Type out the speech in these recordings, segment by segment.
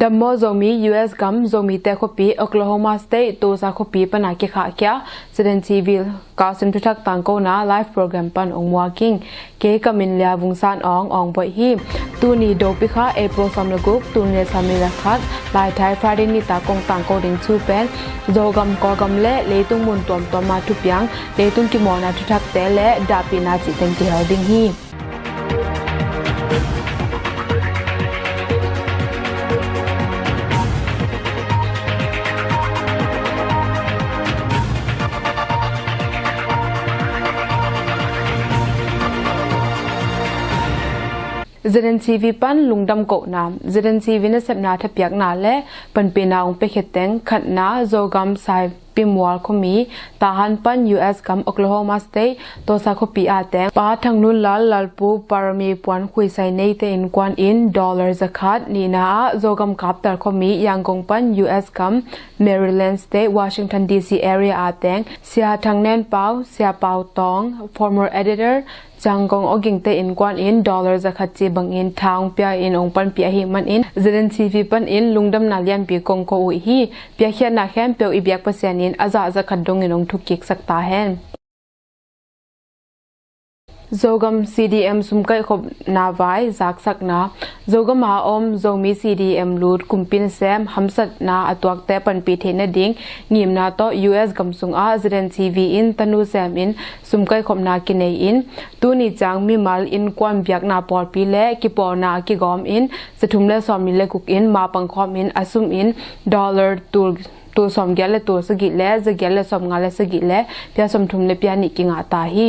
ดัมโมโซมี US กัมโซมีเตคอปีโอคลาโฮมาสเตทตัวซาคอปีปนาคิขะเคีย ZNTV กาซิมทุทักตังโกนาไลฟ์โปรแกรมปันองมัวกิงเกกามินเลียวุงซานองบ่อยฮิมตูนีโดปิคะเอโปรซัมละกุกตูเนซามิละคัดลายไทยฟรายเดย์นิตากงตังโกดิงชูเป็นโซกัมกอกัมเลเลตุงมุนตอมตอมาทุบยังเลตุงกิมอนาทุทักเตเลดาปินาจิเต็งที่เฮาดิงฮีZNTV ปันลุงดำโกนาม ZNTV นเสพนาทับยักนาและปันปีนาองเปเขตเตงขัดนาโซกัมไซปิมวอลคมีตาหันปัน US กัมโอคลาโฮมาสเตทตัวซาคปีอาเตงปาทางนุนลัลปูปารมีปวนคุยไซเนเตอินกวนอินดอลลาร์จักฮัดนีนาโซกัมกับตาคมียังกงปัน US กัม Maryland State Washington DC area อาเตงเสียทางแนนเปาเสียเปาตอง former editorจังกงอกิงเตอินกวนอินดอลลาร์จักฮัดจีบังอินทางเปียอินองปันเปียหิมันอิน ZNTV ปันอินลุงดำนาเลียนปีกงโกอุฮีเปียเขียนนาแคมเปียวอีเบียกเปอร์เซ็นต์อาจจะขัดดงinทุกกิกสักตาเห็น Zogam CDM สุมไก่ขบนาไว้zaksakna Zogamหาอม Zomi CDM ลูดกุมปินแซมหัมสัตนาอตัวแต่ปันปีเทนดิ่งงิมนาโต US กัมสุงอา ZNTV อินตนูแซมอินสุมไก่ขบนากินอินตูนิจังมีมัลอินกวนเบียกนาปอดปีเลกิปอนากิกอมอินสะทุมเลซอมมิเลกุกอินมาปังคอมอินอสุมอินดอลลาร์ตัวสมแกเลตัวสกิเลจะแกเลสมงาเลสกิเลเปียสมทุมเลเปียนิกิงาตาฮี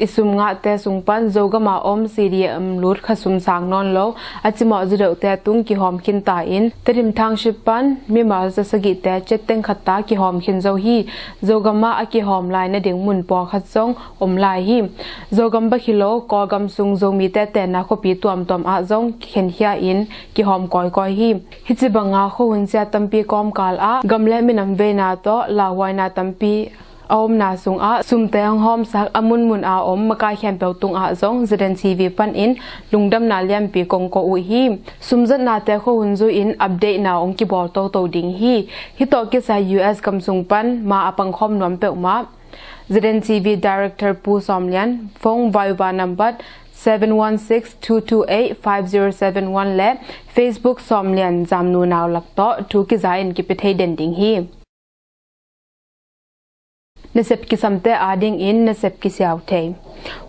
อิสุมงาแต่สุงปันโจกมาอมซีดีเอ็มลูดขสุมสางนอนโลอาจิมอจเดอแต่ตุงกิหอมขินตาอินแต่ริมทางชิปันมีมาจะสกิแต่เจ็ดเต็งขัดตากิหอมขินโจฮีโจกมาอกิหอมลายในเด็กมุนปอขัดซงอมลายฮีโจกมบะคิโลกอกัมซุงโจมีแต่นาคปีตัวมอาจงเข็นเฮียอินกิหอมกอยฮีฮิจิบังอาโคหุนเสียตัมปีกอมกาลอากำและมินำเวนาโตลาวายนาตัมปีอมนาสุงอาสุมเตงหอมสักอมุนมุนอาอมมากายแคมเปลตุงอาจง ZNTV ปันอินลุงดำนาเลียมปีกงโกอุฮีสุมจัดนาเตโคหุนจูอินอัปเดตนาองกิบอลโตดิงฮีฮิโตกิสาย US กัมสุงปันมาอปังคอมนวมเปลมา ZNTV Director ปูซอมเลียนฟงไวบานัมบัด716-228-5071และ Facebook ซอมเลียนจำนูนาวลักโตทุกิจายนกิปิเทเดนดิงฮีNasep kisamte ading in nasep kisiauthei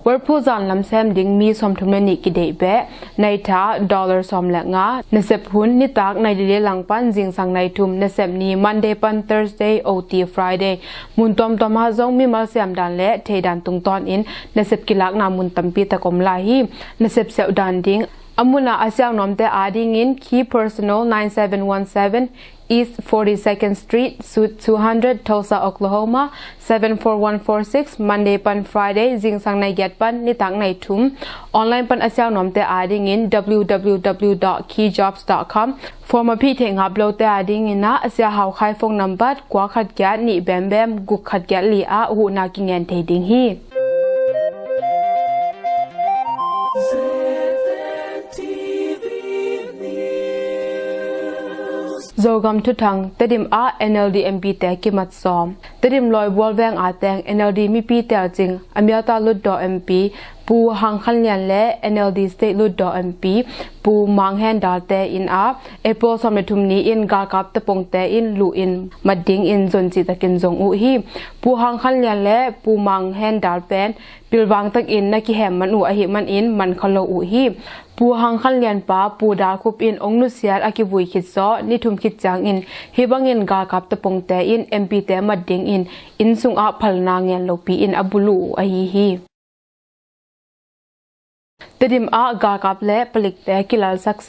warpu zan lamsem ding mi som thumni ki dei be naitha dollar som la nga nasep hun ni tak nai le langpan jing sang nai thum nasep ni Monday pan Thursday OT Friday mun tom ha zong mi mal sem dan le theidan tung ton in nasep kilak na mun tampi ta kom la hi nasep seu dan ding amuna asyang nomte ading in key personal 9717 East 42nd Street, Suite 200, Tulsa, Oklahoma 74146 Monday pan Friday jing sang nai get pan ni tang nai thum online pan asyang nomte ading in www.keyjobs.com forma phi theng upload te ading in na asya haw khai phone number kwa khat kya ni bem guk khat kya li a Huhna ki ngen thei ding hi Zogam Thuthang Tedim NLD MP te Kimat Sawm Tedim loi bol veng a teng NLD mi pi tel jing amiata lut do MP pu hang khan lian le NLD state lut do MP pu mang hen dal te in a April som le thum ni in Galkap te pong te in lu in mading in zon chi takin jong u hi pu hang khan lian le pu mang hen dal pen pilwang tak in na ki hem man u a hi man in man khalo u hiปูหังขันเลียนป้าปูดาคุบอินองนุเสียอากิวุยคิดซ้อนิทุมคิดจางอินฮิบังอินกากับตะปงแต่อินเอ็มพีแต่มัดดิงอินสุงอาพัลนางเงียนโลปีอินอับุลูอาฮีตดิมอากากับและปลิกแต่กิลาลสักแซ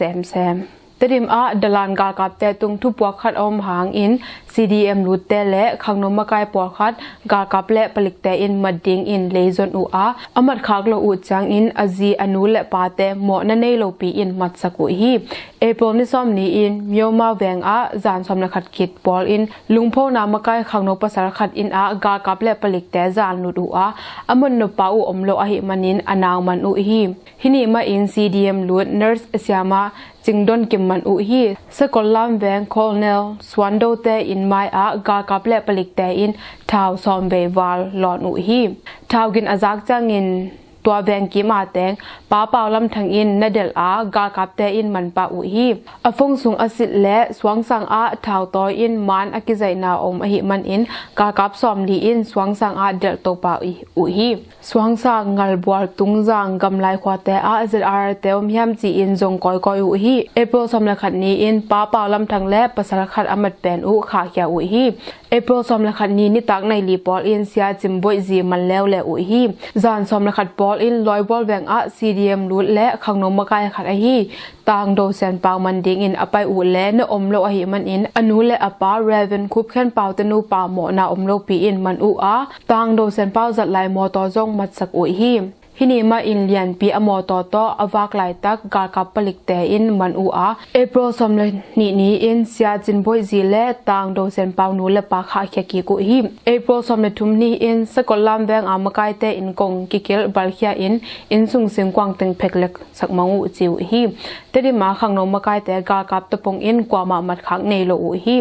มตดิมอาดลานกากับแต่ตุงทุบวักขัดอมหางอิน CDM รูดแต่และขังนมกายปอขัดกากับและปลิกแต่อินมัดดิงอินเลซอนอูอาอมัดขากโลอูจังอินอจีอนุและปาแต่หมอนันเนโลปีอินมัดสกุฮีเอโปนิซอมนี้อินเมียวมาแวงอาจานสมนขัดคิดปอลอินลุงพ่อนามกายขังนมภาษาขัดอินอากากับและปลิกแต่จานลูดอูอาอมันนปาอูอมโลอหิมันินอนางมันอูฮีฮินีมาอิน CDM ลูดเนอร์สเซียมา จิงดอนกิมมันอุฮีสกอลลัมแวงโคลเนลสวันโดเตอินไมอากากับและปลิกเตอินทาวซอมเบวาลลอนอุฮีทาวกินอาซักจางอินตัวแวงกิมาแตงป้าเปาลำทังอินนาเดลอากากับเตอินมันปาอุฮีอฟงสุงอสิตและสวงสังอาทาวตออินมันอกิไซนาอมอหิมันอินกากับซอมลีอินสวงสังอาเดลโตปาอุฮีสวงสังงัลบัวตุงจังกำไลควาเตอาเซอาร์เตอมยามจีอินจงกอยอุฮีเอโปรสมละขัดนี้อินป้าเปาลำทังและปัสละขัดอมัดเป็นอุขาเขียอุฮีเอโปรสมละขัดนี้นิตักในลีปอลอินเสียจิมบอยจีมันแล้วและอุฮีจานสมละขัดปอลอินลอยบอลแวงอะ CDM รูดและขังนมมาไกขัดอหีต่างโดเซนเปามันดิงอินอไปอูและเนอมโลอหิมันอินอนุและอปาเรเวนคุบแค่นเปาตนูปาโมนาอมโลปีอินมันอูอาต่างโดเซนเปาจัดลายมอตอจงมัดสักอุฮีฮินีมาอินเลียนปีอมอตอตออวากไลตักกากับปลิกเตอินมันอูอาเอโปรสมเลนีอินเสียจินบอยจีและต่างโดเซนเปานูและปาคาเคียกีกุฮีเอโปรสมเลทุมนีอินสกอลลัมแวงอามากายเตอินกงกิเกลบัลเคียอินสุงสิงกวางตึงเพกเล็กสักมังอูจิวฮีเตดิมาขังนมากายเตกากับตะปงอินกว่ามามัดขังในโลอูฮี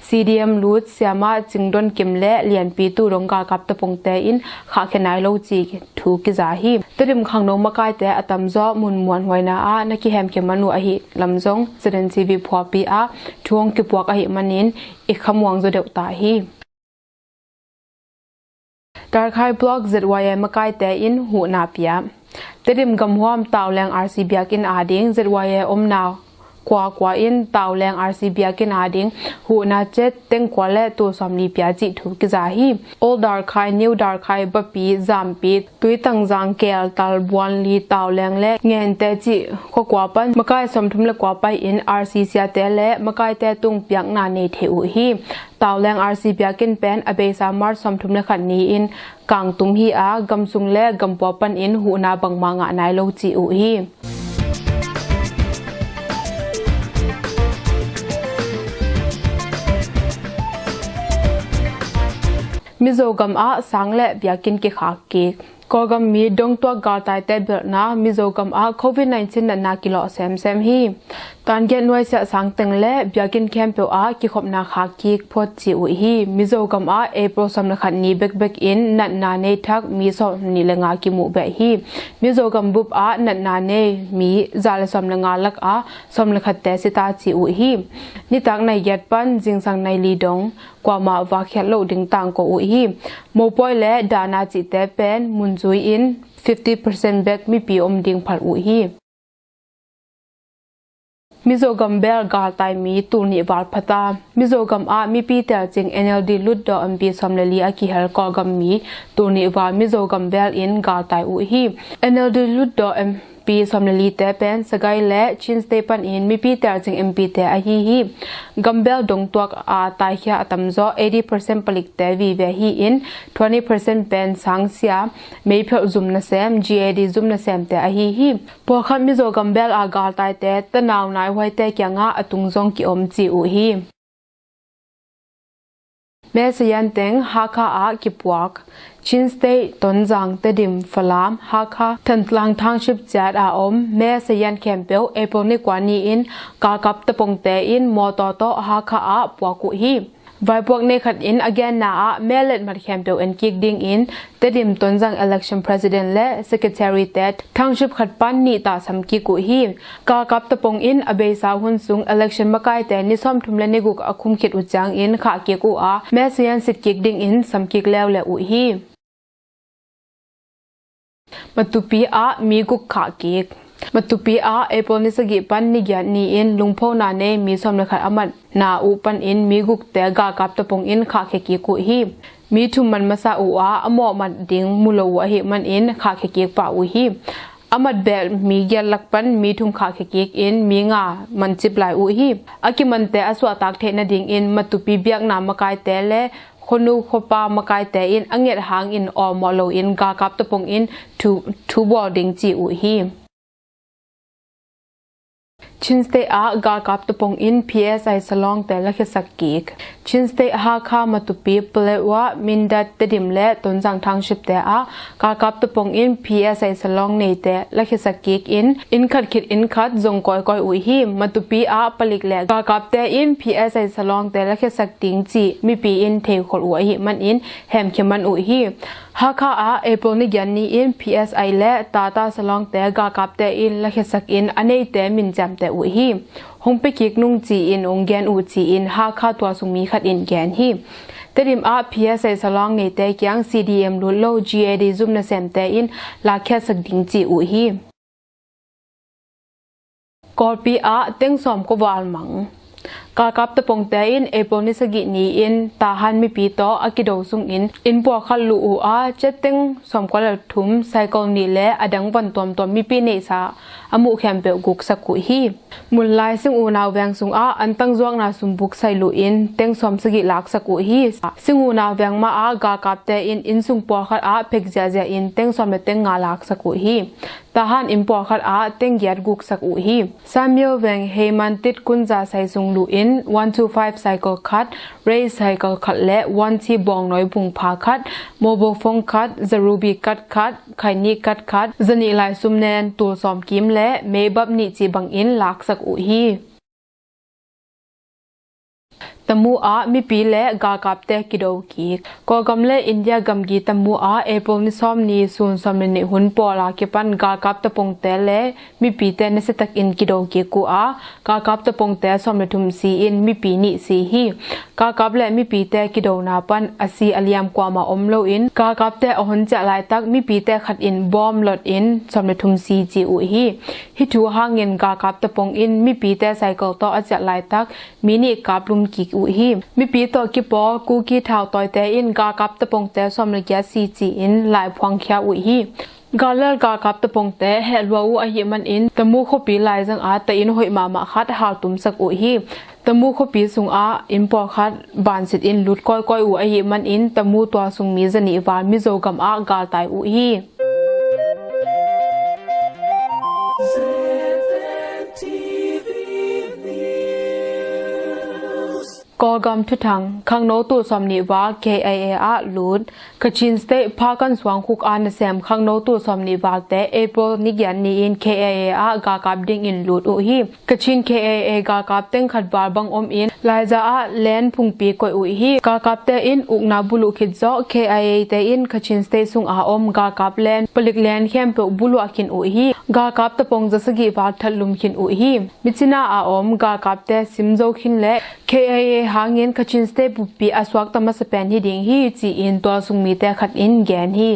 CDM รูดเสียมาจิงดอนกิมและเลียนปีตูรงกากับตะปงเตอินขาเขนายโลจีถูกิจาฮีเตดิมขังนมากายเตอตัมจ่อมุนมวนไว้นาอานักแฮมเขมนูอหิลำจง ZNTV พัวปีอาทวงกิปวกอหิมันินอีกขมวงจะเดวตาฮีDarkhai blog ZYM Makai te in Huhna pia Tedim gam huam taw leng RC Biakinn ading ZYM omnaw kwa in taw leng RC Biakinn ading Huhna chet Teng kwa le tu somli pia ji thu ki za hi Old Darkhai New Darkhai bapi zampi tui tangjang kel tal buan li taw leng le ngen te ji kho kwa pan Makai somthum le kwa pai in RC sia te le Makai te tung piak na ne theu hi taw leng RC Biakinn pen abesa mar somthum le khan ni in kang tum hi a gam sung le gam po pan in Huhna bangma nga nai lo chi u hi Mizogam a sang le Biakinn ki Khah Kik Zogam mi dong tua Galtai te ber na Mizogam a COVID-19 na kilo sem hi tan gen noi sia sang teng le Biakinn camp a kikhopna Khah Kik phot chi u hi Mizogam a April sam la khat ni back in nat na ne thak mi so ni le nga ki mu be hi Mizogam bup a nat na ne mi zal sam la nga lak a som la khat te sita chi u hi ni tak nai yat pan jing sang nai li dong kwa ma wa khyat lo ding tang ko u hi mo poi le dana chi te pen mun zui in 50% back mi pi om ding phal u hi Mizogam Beel Galtai mi turni wal Phata Mizogam a mi pi tel ching NLD lut do ambi somleli a ki hel Zogam mi turni wal Mizogam Beel in Galtai u hi NLD lut do MP somleli te pen sagai le chin stepan in mi pi tel ching MP te a hi Gambel dong tuak a tai khia atamzo 80% palik te vi ve hi in 20% pen sangsia mei phel zum na sem GAD zum na sem te a hi po khat Mizogam Beel a Galtai te tanaw nai hwai te kyanga atung jong ki om chi u hi me Sazian Teng Hakha a kipuak Chin State Tonjang Tedim Falam Hakha Thuthang Township Chat a om me Sazian Campbell April ni kwani in Galkap tapong te in mototo Hakha a pwaku hi vai pok ne khat in again na a melet mat Campbell and kick ding in Tedim Tonjang election president le secretary tet township khat pan ni ta samki ku hi Galkap tapong in abesa hun sung election Makai te ni som thum le ne guk akhum khit uchang in Khah Kik u a me Sazian sit kick ding in samki lew le u hi Matupi Ah Mi guk Khah Kik Matupi Ah April ni sagi pan ni gyan ni in Lungdamkohna ne mi som le khat amat na u pan in mi guk te Galkap tapong in Khah Kik ku hi mi thum man masa u a amo mat ding mulo wa hi man in Khah Kik pa u hi amat bel mi gyal lakpan mi thum Khah Kik in mi nga man chip lai u hi akiman te aswa tak the na ding in Matupi biak na Makai te le khonu khopa Makai te in anget hang in or molo in Galkap tapong in two boarding chi u hi ชินสเตอะกากาบตะปงอิน PSI สลองแต่ละเคสักกิกชินสเตอะฮาคามาตุปีเปลวะมินดัดเตดิมและตนจังทางชิบแต่อะกากาบตะปงอิน PSI สลองในแต่ละเคสักกิกอินขัดคิดอินขัดจงก้อยอุยฮีมาตุปีอะปลิกและกากาบแต่อิน PSI สลองแต่ละเคสักติงจีมีปีอินเทขอลอุยฮีมันอินแฮมเขมันอุยฮีฮาคาอาเอเปิลนี่ยันนี่อิน PSI และตาตาสลองแต่กากาบแต่อินละเคสักอินอันนี้แต่มินจำแต่อุยฮีหงไปกิกนุ่งจีอินองแกนอูจีอินฮาคาตัวสุมีขัดอินแกนฮีแต่ดิมอา PSI สลองในแต่ยัง CDM ลุโล GAD ซุมนะเซมแต่อินลาแค่สักดิงจีอุยฮีกอลปีอาเต็งสอมกวาลมังกากาบตะปงแต่อินเอโปนิสกินีอินตาฮันมีปีโตอากิโดซุงอินปัวขัลลูอูอาเจติงสมกวาลทุมไซเคิลนีและอดังวันตัวมีปีเนซาอามุแคมเปลกุกสักกุฮีมุลไลซึ่งอูนาวแวงซุงอาอันตั้งจวงนาซุมบุกไซลูอินเต็งสมสกิลักสักกุฮีซึ่งอูนาวแวงมาอากากาบแต่อินซุงปัวขัดอาเพกเจียอินเต็งสมเต็งงาลักสักกุฮีตาฮันอินปัวขัดอาเต็งยัดกุกสักกุฮีซามิโอแวงเฮมันติดกุนจาไซซุงลูอิน125 cycle cut race cycle cut และ1ที่บองน้อยบุงพา cut mobile phone cut zarubi cut ไข่นี่ cut จนีลายซุมแนนตัวสอมกิมและเมบับนี่จีบังอินลักสักอุฮีตมูอามีปีและกากาบเตกิโดกีกอกำเล่อินเดียกำกีตมูอาเอเปิลนิซอมนีซูนสมนิหุนปอลาเกปันกากาบตะปงเตและมีปีเตนเสตักอินกิโดกีกูอากากาบตะปงเตสมนทุมซีอินมีปีนิซีฮีกากาบและมีปีเตกิโดนาปันอซีอลิยามกว่ามาอมโลอินกากาบเตอหนจะลายตักมีปีเตขัดอินบอมลดอินสมนทุมซีจีอุฮีฮิทูหาเงินกากาบตะปงอินมีปีเตไซเคิลต่ออจะลายตักมินิกาบลุมกิกอุฮีมีปีต่อกิปอกูกีเท้าต่อยแต่อินกากับตะปงแต่สมระยะซีจีอินหลายพวงเขียวอุยฮีกาเลกากับตะปงแต่เฮลวาอูอหิมันอินตะมูขปีลายจังอาแต่อินหอยมาคัดหาตุมสักอุยฮีตะมูขปีสุงอาอินปอคัดบานสิทอินลุดก้อยอูอหิมันอินตะมูตัวสุงมีจนีวานมิโซกัมอากาลไตอุยฮีกอกำทุทังขังโนตูสมนิวา KIA อาลูดกชินสเตพากันสวงคุกอานเซมขังโนตูสมนิวาแต่เอโปนิกยันนีอิน KIA อากากาบดิงอินลูดอุฮีกชิน KIA กากาบเต็งขัดบาบังอมอินลายจาอาเลนพุงปีกอยอุฮีกากาบเตอินอุกนาบุลุคิดโซ KIA เตอินกชินสเตซุงอาอมกากาบเลนปลิกเลนเข้มเปบุลุอาคินอุฮีกากาบตะปงจะสกีวาทัลลุมคินอุฮีมิจินาอาอมกากาบเตซิมโซคินและ KIAหางเงินกชินสเตปุปีอสวักตมัสเปนฮีดิงฮีจีอินตัวสุงมีแต่ขัดอินแกนฮี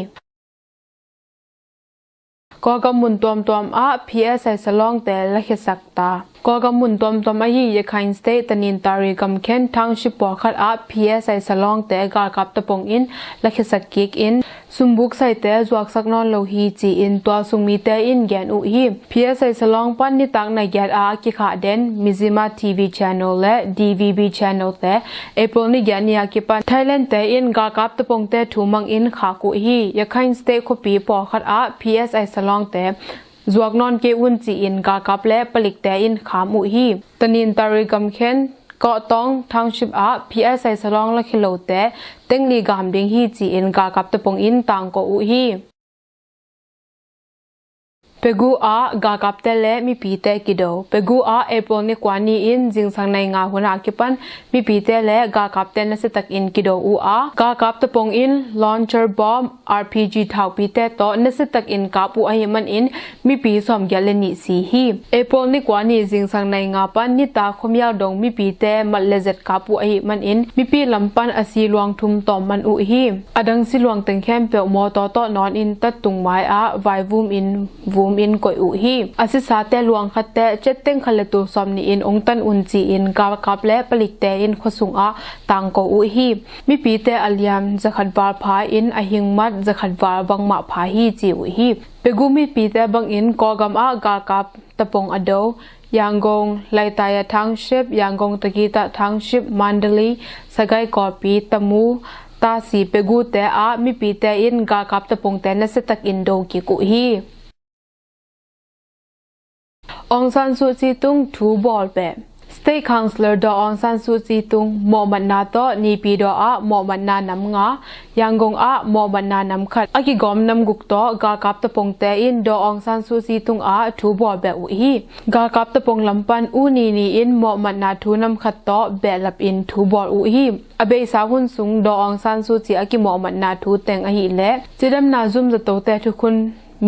ก็กำมุนตวมอา PSI สลองแต่ละเขสักตาก็กำมุนตวมอายียคันสเตตันินตาริกำเข็นทางชิปปอขัดอา PSI สลองแต่กากับตะปงอินละเขสักกิกอินซุมบุกใส่แต่จวกสักนอนโลฮีจีอินตัวสุงมีแต่อินแกนอุฮี PSI สลองปันนิตักในแกดอากิขาเดนมิซิมา TV Channel และ DVB Channel แต่เอเปิลนี่แกนยากิปันไทยแลนด์แต่อินกากับตะปงแต่ถูมังอินขากุฮียคันสเตคปีปอขัดอา PSI สลองแต่จวกนอนเกอุนจีอินกากับและปลิกแต่อินขามุฮีตนินตาริกำเข็นเกาะตองทางชิบอา PSI สลองละคิโลแต่เต็งลีกามดิงฮีจีอินกากับตะปงอินต่างก็อุฮีเปกูอากากับเตเลมีปีเตกิโดเปกูอาเอเปิลนี่กว่านี้อินจิงสังในงาหัวหน้ากิปันมีปีเตเลกากับเตนสตักอินกิโดอูอากากับตะปงอินลอนเชอร์บอม RPG เท่าปีเตโตนสตักอินกับอูอหิมันอินมีปีสอมแกเลนิสีฮีเอเปิลนี่กว่านี้จิงสังในงาปันนิตาคมยาวดงมีปีเตมัดเลเซตกับอูอหิมันอินมีปีลำปันอสีลวงทุมตอมมันอุฮีอดังสิลวงเต็งแคมเปลมอตอตอนอนอินตัดตุงไม้อาไววูมอินวูมอินก่อยอุฮีอาศิสาแต่หลวงคัดแต่เจ็ดเต็งคันเลตูซอมนีอินองตันอุนจีอินกากับและปลิกแต่อินขสุงอาต่างก่ออุฮีมีปีแต่อัลยามจะขัดวาลพาอินอหิงมัดจะขัดวาลบังมาพาฮีจีอุฮีเปกูมีปีแต่บังอินกอกำอากากับตะปงอโดยางกงไลตายทางชิบยางกงตะกีตะทางชิบมันเดลีสกายกอปีตะมูตาสีเปกูแต่อามีปีแต่อินกากับตะปงแต่นสตักอินโดกิกุฮีอ องซานซูจีตุงทูบอลเปState Councillor ดอองซันซูจีตุงหมอมันนาโตนีปีดออะหมอมันนานำงายังกงอะหมอมันนานำขัดอากิกอมนำกุกโตกากับตะปงเตอินดอองซันซูจีตุงอะทูบอลแบบอุฮีกากับตะปงลำปันอูนีอินหมอมันนาทูนำขัดโตแบบลับอินทูบอลอุฮีอเบสาหุนสุงดอองซันซูจีอากิหมอมันนาทูแตงอหิและจิดำนาซุมจะโตแต่ทุกคน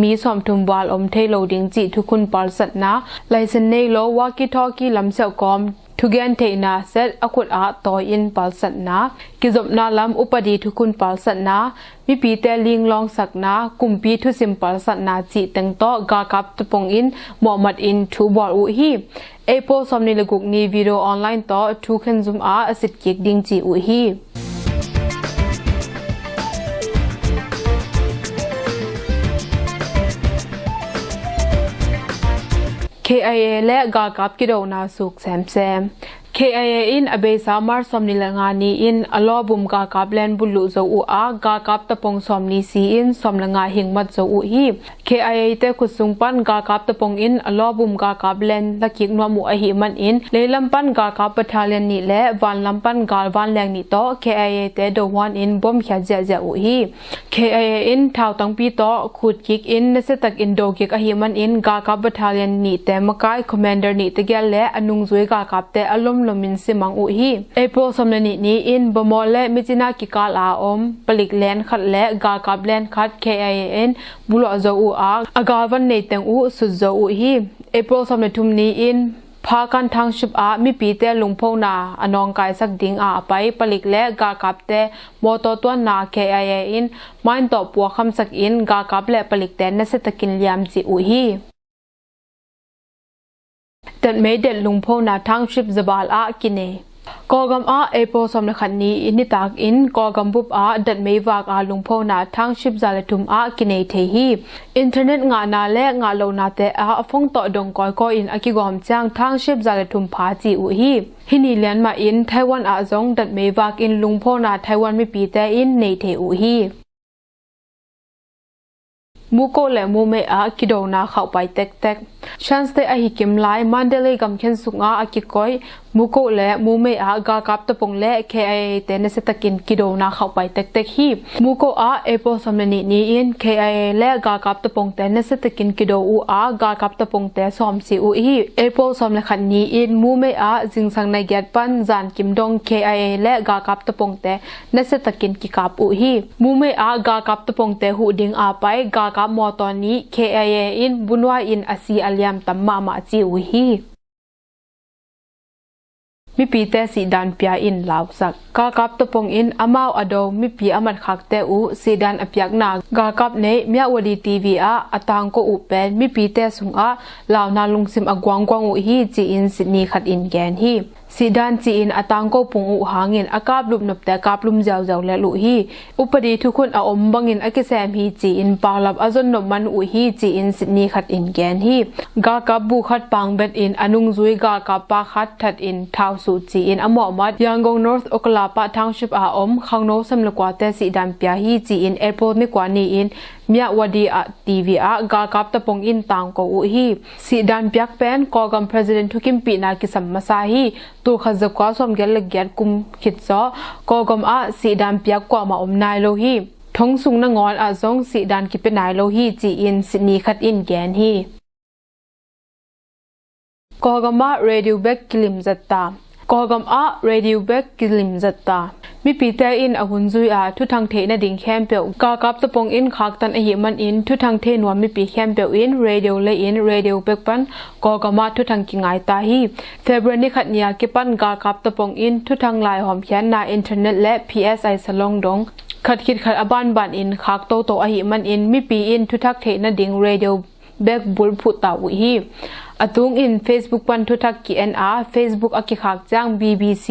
มีสอมทุมวาลอมเทโลดิงจิทุกคนปอลสัตนะไลเซนเนโลวากิทอกีลำเซลกอมทุกยันเทนาเซตอคุดอาตออินปอลสัตนะกิจบนาลำอุปดีทุกคนปอลสัตนะมีปีแต่ลิงลองสักนะกุมปีทุสิมปอลสัตนะจิตังโตกากับตะปงอินหมอมัดอินทูบอลอุฮีเอโปสอมนิลกุกนีวิดีโอออนไลน์โตทุกขันซุมอาสิทธิ์เกียกดิงจิอุฮีKIA และกากับกิโดนาสุกแซม KIA อินอเบสามารสอมนิลงานีอินอลอบุมกากับแลนบุลุโจอูอากากับตะปงสอมนีซีอินสอมลงาหิงมัดโจอูฮี KIA เตขุสุงปันกากับตะปงอินอลอบุมกากับแลนละกิกนวมูอหิมันอินเลลัมปันกากับปะทาเลียนนี่และวันลัมปันกาลวันแรงนี่โต KIA เตโดวันอินบอมขะเจอูฮี KIA อินทาวตังปีโตขุดกิกอินเนเซตักอินโดกิกอหิมันอินกากับปะทาเลียนนี่แต่มะกายคอมมานเดอร์นี่ตะแกและอนุงซวยกากับแต่อลมลมินสิมังอุฮีเอโปสมนนี้อินบมอลและมิจินากิกาลาอมปลิกแลนขัดและกากับแลนขัด KIN บุลอโจอูอากาวันเนตังอูสุดโจอูฮีเอโปสมนทุมนี้อินพากันทางชุบอามีปีเตลุงพนาอนองกายสักดิงอาไปปลิกและกากับเตมอตตัวนา KIN มันตบปัวคำสักอินกากับและปลิกเตนเสตกินยามจิอูฮีแต่ไม่เด็ดลุงพ่อนาทางชิปจบาลอากินเนกอกำอาเอโปสมนขันนี้อินิตากอินกอกำบุบอาดัดไม่วากอาลุงพ่อนาทางชิปจาลทุมอากินเนเทฮีอินเทอร์เน็ตงานาและงาโลนาเตอาฟงต่อดงกอยก็อินอากิกอมจางทางชิปจาลทุมพาจีอุฮีฮินีเลียนมาอินไต้หวันอาจงดัดไม่วากอินลุงพ่อนาไต้หวันไม่ปีแต่อินเนเทอุฮีมูโกและมูเมอากิโดนาเข้าไปเต็กชันสเตอหิกิมไลมันเดเลกัมเข็นสุงอาอากิกอยมูโกและมูเมอากากับตะปงและ KIA เตนเสตกินกิโดนาเข้าไปเต็กฮีมูโกอาเอโปสมนีนี้อิน KIA และกากับตะปงเตนเสตกินกิโดอูอากากับตะปงเตซอมซีอูฮีเอโปสมเลขันนี้อินมูเมอาจิงสังในแกดปันจานกิมดง KIA และกากับตะปงเตนเสตกินกิกับอูฮีมูเมอากากับตะปงเตหูดิงอาไปกากับมอตอนนี้ KIA อินบุนวาอินอาซีอัลยามตัมมามาจีอูฮีมีปีแต่สีดานเปียอินลาวสักกากับตะปงอินอมาวอโดมีปีอมัดคักแต่อูสีดานอเปียกนากากับเนเมียวดีทีวีอาอตางโกอุเปนมีปีแต่สุงอาลาวนาลุงซิมอกวางกวางอุฮีจีอินสิดนีขัดอินแกนฮีสีดานจีอินอตางโกปุงอุหางินอากาบลุมนบแต่กาบลุมเจ้าเจ้าและลุฮีอุปดีทุกคนอมบังอินอกิแซมฮีจีอินปาลับอจนนบมันอุฮีจีอินสิดนีขัดอินแกนฮีกากับบุขัดปังเบ็ดอินอนุงซุยกากับปาขัดทัดอินท้าวสูจีอินอมอมัดยังกงนอร์ทโอกลาปะทางชิบอาอมขังโนสำลกว่าแต่สีดานเปียฮีจีอินเอร์พอร์ตไม่กว่านี้อินเมียวดีอาทีวีอากากับตะปงอินต่างก็อุฮีสีดานเปียกเป็นกอกำประธานทุกิมปีนากิสัมมาซาฮีตัวขจักว่าสมเกลเกียรกุมขิดซ้อกอกำอาสีดานเปียกกว่ามาอมนายโลฮีทงสุงนงอนอาจงสีดานกิเป็นนายโลฮีจีอินสินีขัดอินแกนฮีกอกำอาเรดิโอเบกกิลิมจัตตากอกำอาเรดิโอเบกกิลิมจัตตามีปีแต่อินอหุนซุยอาทุทางเทนดิ่งแคมเปียวกากับตะปงอินคักตันอหิมันอินทุทางเทนวมีปีแคมเปียวอินเรดิโอเลอินเรดิโอเบกปันกอกำมาทุทางกิงไงตาฮีเฟบรุนิขัดเนียกิปันกากับตะปงอินทุทางลายหอมแขนนาอินเทอร์เน็ตและ PSI สลองดงขัดคิดขัดอบ้านบานอินคักโตโตอหิมันอินมีปีอินทุทักเทนดิ่งเรดิโอเบกบุลพุตตาอุฮีอตุงอิน Facebook ปันทุทักกีเอ็นอาร์ Facebook อกิคักจ้าง BBC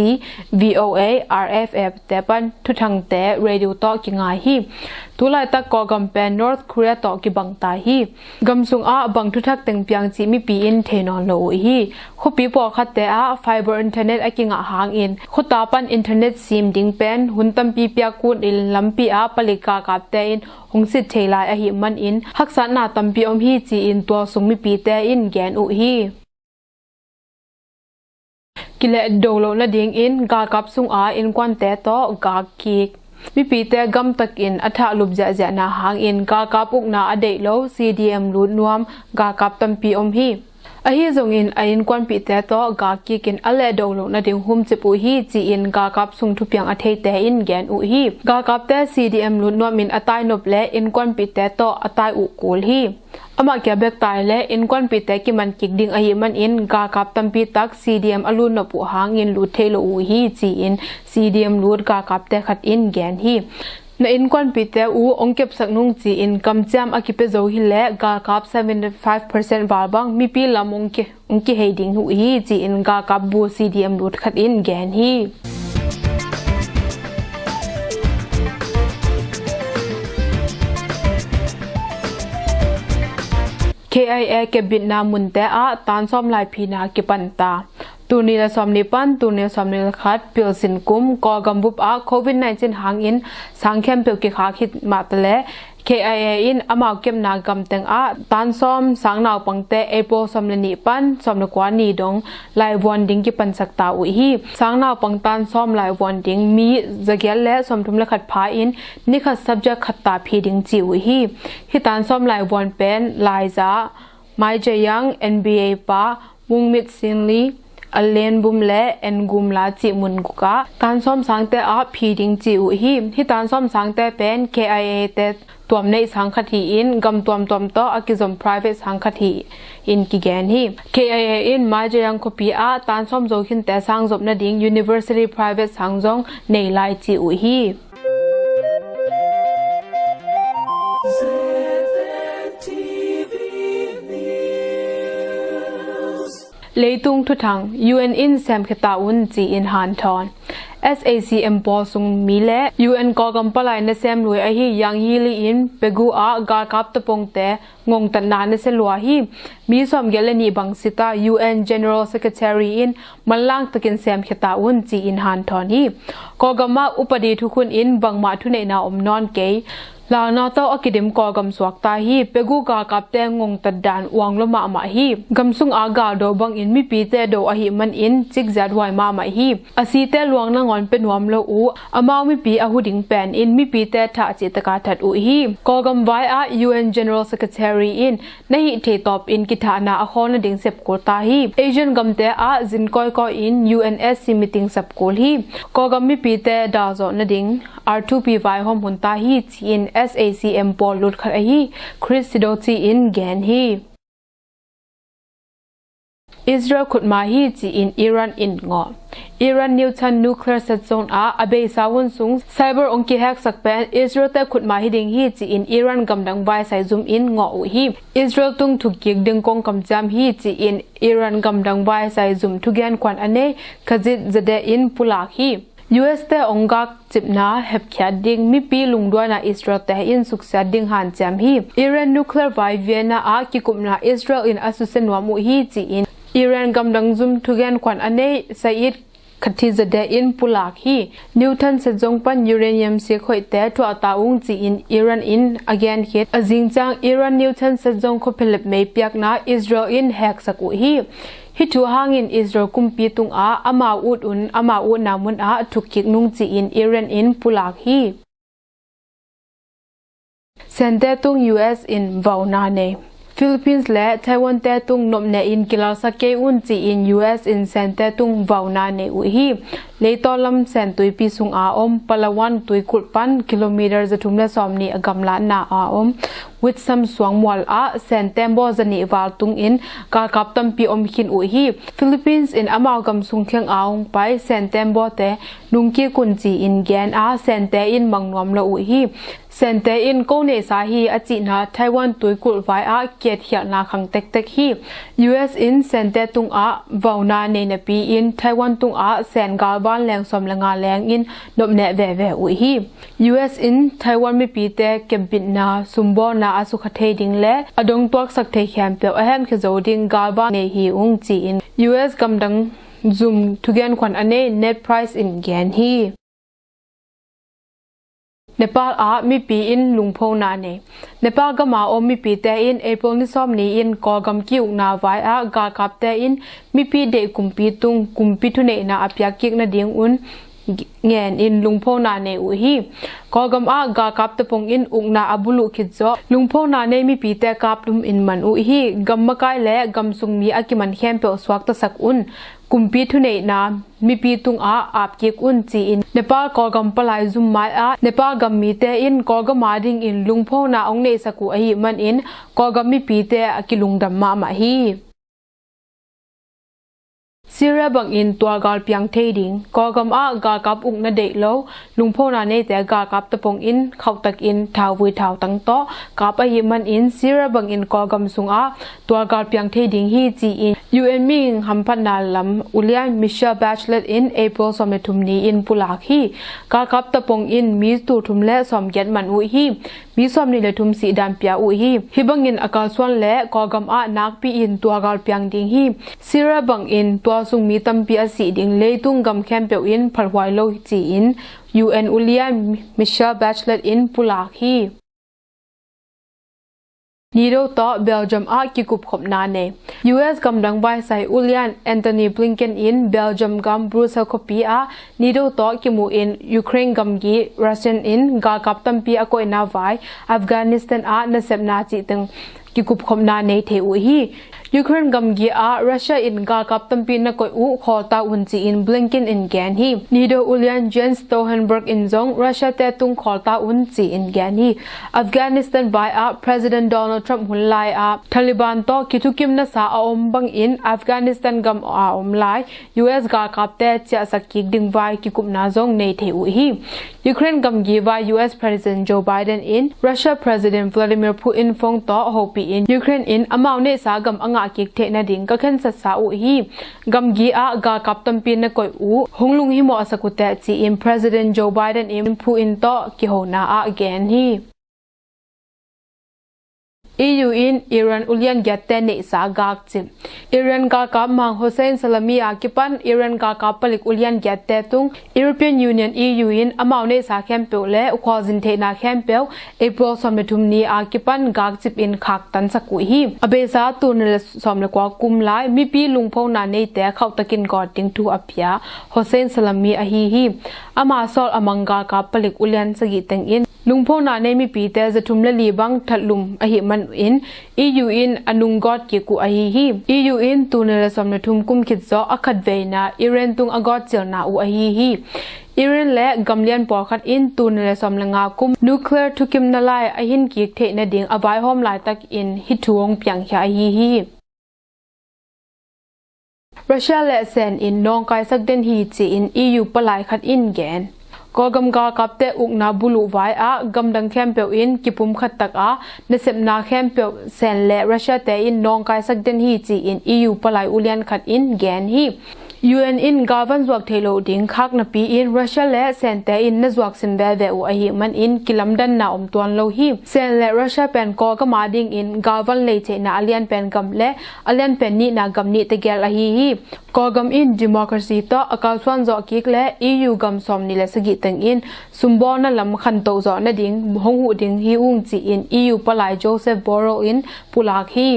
VOA RFF แต่ปันทุทังแต่เรดิโอต่อกิงไงฮีตุลายตะกอกำเป็น North Korea ต่อกิบังตาฮีกำสุงอาบังทุทักเต็งเปียงจีมีปีอินเทนอนโลฮีขุปีปอคัดแต่อาไฟเบอร์อินเทอร์เน็ตอกิงะหางอินขุตาปันอินเทอร์เน็ตซิมดิงเป็นหุ่นตัมปีเปียกูดอินลำปีอาปลิกากับแต่อินหงสิทเทลายอหิมันอินฮักษานาตัมปีอมฮีจีอินตัวสุงมีปีแต่อินแกนอุฮี กิเลโดโลนะดิงอินกากับซุงอาอินควันแต่โตกากิกมีปีแต่กำตักอินอัฐาลุบจะจะนาหางอินกากาปุกนาอเดโล CDM ลุดนวมกากับตัมปีอมฮีa hi zong in a in kwan pi te to ga ki kin ale do lo na ding hum che pu hi chi in ga kap sung thu piang a thei te in gen u hi ga kap te CDM lu no min atai nop le in kwan pi te to atai u kul hi ama kya bek tai le in kwan pi te ki man kik ding a hi man in ga kap tam pi tak CDM alu no pu hang in lu thei lo u hi chi in CDM lu ga kap te khat in gen hi na in kwan pi te u ongkep sak nung chi in kam cham akipe zo hi le ga kap 75% wal bang mi pi lam ongki heading hu hi chi in ga kap bu CDM lut khat in gen hi KIA ke bitna munte a tan som lai phina ki panta tuni la som ni pan tuni som ni khat pil sin kum ko gambup a COVID-19 hangin sangkhem pe ki kha khit matale KIA in amau kem na gam teng a tan som sang naw pangte epo som le ni pan som na kwa ni dong lai won ding ki pan sakta u hi sang naw pang tan som lai won ding mi zagyal le som thum le khat pha in ni khat subject khat ta phi ding chi u hi tan som lai won pen lai za mai jayang NBA pa wungmit sinli alen bum le en gum la chi mun guka tan som sang te a phi ding chi u hi tan som sang te pen KIA te tuam nei sang khathi in gam tuam to akizom private sang khathi in ki gen hi KIA in ma jayang kopi a tan som zo khin te sang zop na ding university private sang jong nei lai chi u hi Leitung Thuthang UN in Sam Khata un chi in Han Thon SACM Paul Sung Mile UN Zogam Palai na Sam Lui a hi yang hi li in pegu a Galkap tapong te ngong tan na na se lua hi mi som gelani bang sita UN General Secretary in malang takin Sam Khata un chi in Han Thon hi Zogama upadi thukun in bangma thunei na non ke la na to akidim Zogam swak ta hi pegu ga kap te ngong tad dan wang lo ma hi gamsung aga do bang in mi pi te do a hi man in chik zat wai ma hi asi te luang na ngon pe nuam lo u amau mi pi a huding pen in mi pi te tha chi taka that u hi Zogam vai a UN General Secretary in na hi the top in ki tha na a khon ding sep ko ta hi Asian gam te a zin koi ko in UNSC meeting sap kol hi Zogam mi pi te da zo na ding R2P vai hom hun ta hi in SACM Paul lut khat hi Chris Sidoti in gen hi Israel khutma hi chi in Iran in ngo Iran Newton nuclear set zone a abe sawun sung cyber ongki hack sakpen Israel te khutma hi ding hi chi in Iran gamdang vai sai zoom in ngo hi Israel tung thukik ding kong kam jam hi chi in Iran gamdang vai sai zoom thugen kwan ane khajit zade in pulak hi US te ongak chipna hep khya ding mi pi lungdwana Israel te in suksa ding han cham hi Iran nuclear vai Vienna a ki kumna Israel in asusen wa mu hi chi in Iran gamdang zum thugen kwan ane said khathi zade in pulak hi Newton se jongpan uranium se khoi te thwa taung chi in Iran in again hit azingchang Iran Newton se jong kho philip mei piak na Israel in hack saku hi hi thu hangin Israel kumpi tung a ama ut namun a thukik nung chi in Iran in pulak hi sente tung US in vauna ne Philippines le Taiwan te tung nomne in Kilal sake un chi in US in sente tung vauna ne u hi leitolam sen tui pi sung a Palawan tui kulpan kilometer zathumna somni agamla na a with some swang wal a sen tembo zani wal tung in Galkap tampi khin u hi Philippines in amalgam sungkheng aung pai sen tembo te nungki kunchi in gen a sen te in mangnom lo u hi sen te in ko ne sa hi achi na Taiwan tui kul vai a ket hia na khang tek tek hi US in sen te tung a vauna ne na pi in Taiwan tung a sen galban leng som langa leng in nomne ve u hi US in Taiwan mi pi te kebin na sumbo na asu khathei ding le adong tuak sak thei kham pe ahem khe zo ding galban ne hi ung chi in US gamdang zoom thugen kwan ane net price in gen hi เนปาลอามีปีอินลุงโพนาเนเนปาลก็มาอมมีปีแต่อินเอเปิลนิซอมนี้อินกอกำกิวนาไว้อากากับแต่อินมีปีเดกุมปีตุงกุมปีทุเนนาอพยากิกนาเดียงอุนเงียนอินลุงโพนาเนอุฮีกอกำอากากับตะปงอินอุกนาอบุลุคิดจ่อลุงโพนาเนมีปีแต่กับลุมอินมันอุฮีกัมมะกายและกัมซุงมีอากิมันแคมเปอสวักตะสักอุนกุมปีทุเนนามีปีตุงอาบกิกอุนจีอินเนปาลกอกำปลายซุมไมเนปาลกัมมีแต่อินกอกำมาดิงอินลุงโพนาองเนสักุอฮีมันอินกอกำมีปีแต่อากิลุงดัมมามาฮีซีเรบังอินตัวกาลเปียงเทดิงกอกำกากับอุกนาเดโลลุงโพนาเนแต่กากับตะปงอินเขาตักอินทาววิทาวตั้งโตกับอหิมันอินซีเรบังอินกอกำสุงตัวกาลเปียงเทดิงฮีจีอินUNมิงฮัมพันนาลัมอุเลียนมิเชลแบชเลตอินเอเปิลสอมเลทุมนีอินปุลาฮีกากับตะปงอินมีตูทุมและสอมเย็ดมันอุฮีมีสอมนี่เลทุมสีดานเปียอุฮีฮิบังอินอากาศส่วนและกอกำนักปีอินตัวกาลเปียงดิงฮีซีเรบังอินตัวสุงมีตัมปีอาศิดิงเลยตุงกำแคมเปียวอินพัลวายโลจีอิน UN อุเลียนมิเชลแบชเลตอินปุลาฮีนี่เราต่อเบลเยียมกิกุบขบนาเน US กำลังใบใส่อุเลียนแอนโทนีบลิงเกนอินเบลเยียมกำบรูเซลคปีนี่เราต่อกิมูอินยูเครนกำกีรัสเซียนอินกากับตัมปีอโกอินาไวอัฟกานิสถานนาเซปนาจิตึงกิกุบขบนาเนเทอุฮียูเครนกำกีรัสเซียอินกากับตัมปีนักอุขอตาอุนจีอินบลิงเกนอินแกนฮีนี่เราอุเลียนเจนสโตเฮนเบิร์กอินซงรัสเซียแต่ตุงขอตาอุนจีอินแกนฮีอัฟกานิสถานไวPresident Donald Trump หุ่นไล่ทาลิบันต่อคิทุกิมนาซาอมบังอินอัฟกานิสถานกำอมไล่ US กากับแต่เจ้าสักกิกดึงไว้กิกุมนาซงในเทอุฮียูเครนกำกีไว้ US President Joe Biden in Russia President Vladimir Putin ฟงต่อโฮปีอินยูเครนอินอมาวเนสากำอ่างกิกเทนาดิงก็เข็นสัสาอุฮีกำกีกากับตัมปีนกอยอุหงลุงฮิโมอสกุเตจีอิน President Joe Biden in Putin ต่อกิโฮนาแกนฮีEU in Iran ulian gatte ne sa gak chim Iran ka ka mang Hossein Salami akipan Iran ka ka Palik ulian gatte tung European Union EU in amau ne sa campeu le ukhwazin the na campeu April somethum ni akipan gak chip in khak tan saku hi abesa tun le somle kwa kum lai mi pi lungpho na ne te khau takin god ting tu apya Hossein Salami a hi ama sol amanga ka Palik ulian sagi teng in lungpho na ne mi pi te zathum le li bang thalum a hi man in EU in anung god ki ku a hi EU in tunela somna thum kum khit zo akhat veina Iran tung agot chelna u a hi Iran le gamlian por khat in tunela somla nga kum nuclear thukim na lai a hin ki the na ding awai hom lai tak in hithuong pyang kha hi Russia le sen in nong kai sak den hi chi in EU palai khat in genก็กำกากับเตอุกนาบุลุไว้กำดังแคมเปียวอินกิปุมขัดตักในเซปนาแคมเปียวเซนและรัสเซียแต่อินนองกายสักเดนฮีจีอินEUปลายอุเลียนขัดอินแกนฮีUN in gavan zwak thelo ding khak na pi in Russia le sen te in na zwak sim ve ve u a hi man in kilamdan na tuan lo hi sen le Russia pen ko ka ma ding in gavan le che na alian pen gam le alian pen ni na gam ni te gel a hi ko gam in democracy to akal swan zo kik le EU gam som ni le sagi teng in sumbo na lam khan to zo na ding hong hu ding hi ung chi in EU palai Joseph Borrell in pulak hi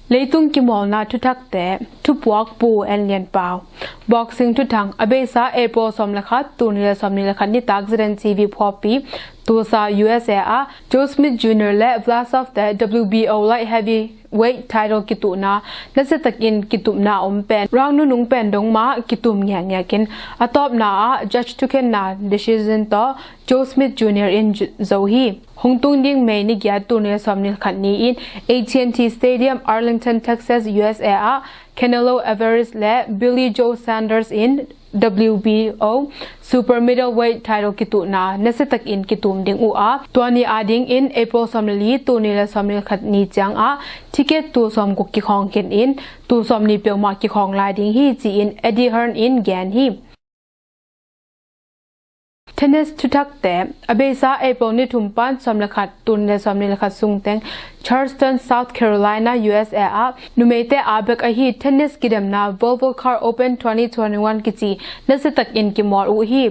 Leitung kimolna Thuthak te thupuak pu en lian pau boxing Thuthang abesa April somlakha tunila somnila khan ni tak ZNTV phopi tusa USA Joe Smith Jr. le Vlasov the WBO light heavyweight title kituna nasetakin kitupna pen rang nu nung pen dong ma kitum nya ken atop na judge tuken na decision to Joe Smith Jr. in zohi Hongtung ding may ni gya tunil somnil khatni in AT&T Stadium Arlington Texas USA Canelo Alvarez le Billy Joe Sanders in WBO super middleweight title kituna nasetak in kitum ding tuani ading in April somli tunil somnil khatni chang ticket tu som ko ki khong ken in tu somni pe ma ki khong lai ding hi chi in Eddie Hearn in gan hi tennis Thuthak te abesa April ni thumpan somlakhat tunle somni lakhat sungteng Charleston South Carolina USA a numete abek a hi tennis kidamna Volvo Car Open 2021 kichi nasetak in kimor u hi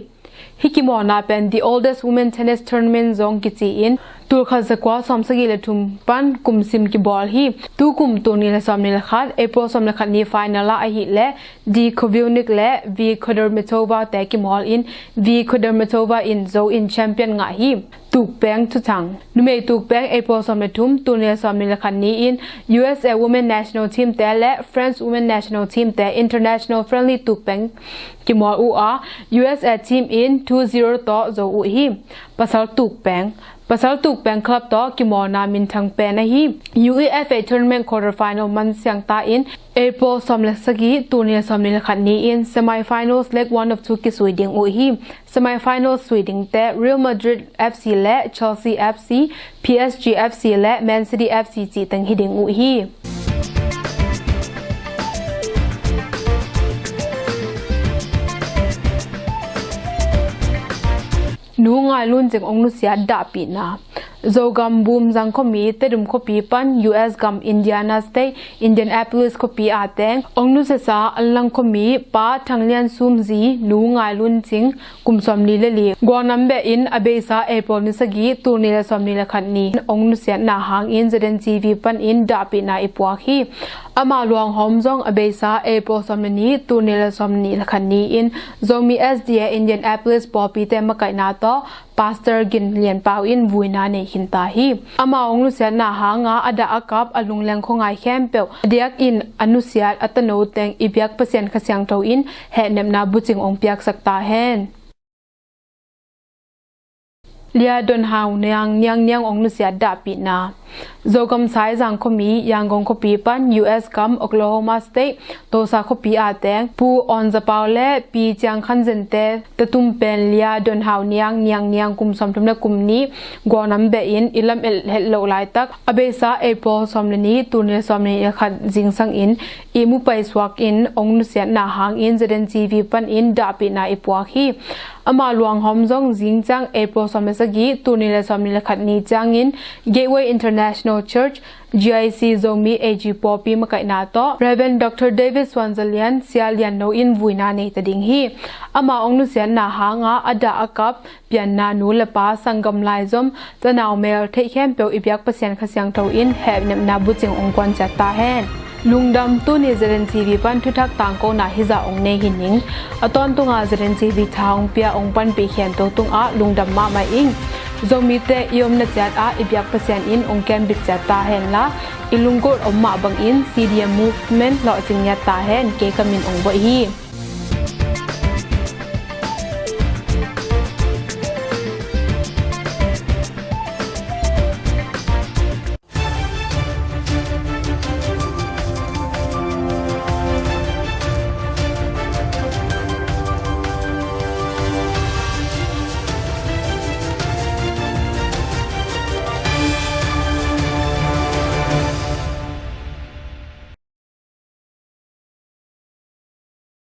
hikimo na pen the oldest women tennis tournament zong kichi in Turkha zakwa somsagi le thumpan kumsim ki ball hi tu kum tuni le somni lakhat April somlakhat ni final a hi le di Kovilnik le V Kudermetova te ki mall in V Kudermetova in zo in champion nga hi tuk peng Thuthang nume tuk peng April somletum tuni le somni lakhat ni in USA women national team te le France women national team te international friendly tuk peng ki mall u a USA team in 2-0 to zo u hi pasal tuk peng club to kimona min thang pe na hi UEFA tournament quarter final man siang ta in April somlesagi turnil somnil khatni in semi finals leg 1 of 2 ki swiding u hi semi finals swiding te Real Madrid FC le Chelsea FC PSG FC le Man City FC chi tang hiding u hi nu ngai lun jeng ong nu sia da pi na Zogam boom jang khomi Tedim khopi pan US gam Indiana State Indianapolis khopi ateng ong nu se sa allang khomi pa thanglian sumji nu ngai lun ching kumsom ni le li gonam be in abesa April ni sagi turni la somni la khatni ong nu sia na hang in ZNTV pan in da pi na ipwa khi ama luang hom jong abesa April somni turni la somni la khatni in Zomi SDA Indianapolis popi te makai na to pastor gin lian pau in vuina ne hinta hi ama ong lu sia na hanga ada akap alung leng khongai khem pe diak in anusia atano teng ibyak pasien khasyang to in he nemna buching ong piak sakta hen lia don hau nyang ong nu sia da pi na Zogam sai jang khomi yanggong khopi pan US kam Oklahoma State tosa khopi ateng pu on zapau le pi chang khanjen te tatum pen lia don hau nyang kum som thumna kumni gonam be in ilam el hello lai tak abesa April somni tunil somni khat jingsang in imu pai swak in ong nu sia na hang in ZNTV pan in da pi na ipwa hi ama luang hom jong jingchang April somsagi tunil somni khat ni chang in Gateway International Church GIC Zomi AG Popi Makai na to Reverend Dr. David Swanzalian sialian no in vuina nei tading hi ama ong nu sian na hanga ada akap pian na nu lepa sangam lai zom tanaw mel thei khem pe ibyak pasien khasyang tho in heb nem na buching ong kwan cha ta hen Lungdam tu ni ZNTV pan Thuthak Taangkona hiza ong ne hining aton tunga ZNTV thaung pia ong pan pi khen to tunga lungdam ma mai ing Zomi te yom na chat a ibyak pasien in ong kem bit chat ta hen la ilungkot omma bang in CDM movement lo chingya ta hen ke kamin ong bo hi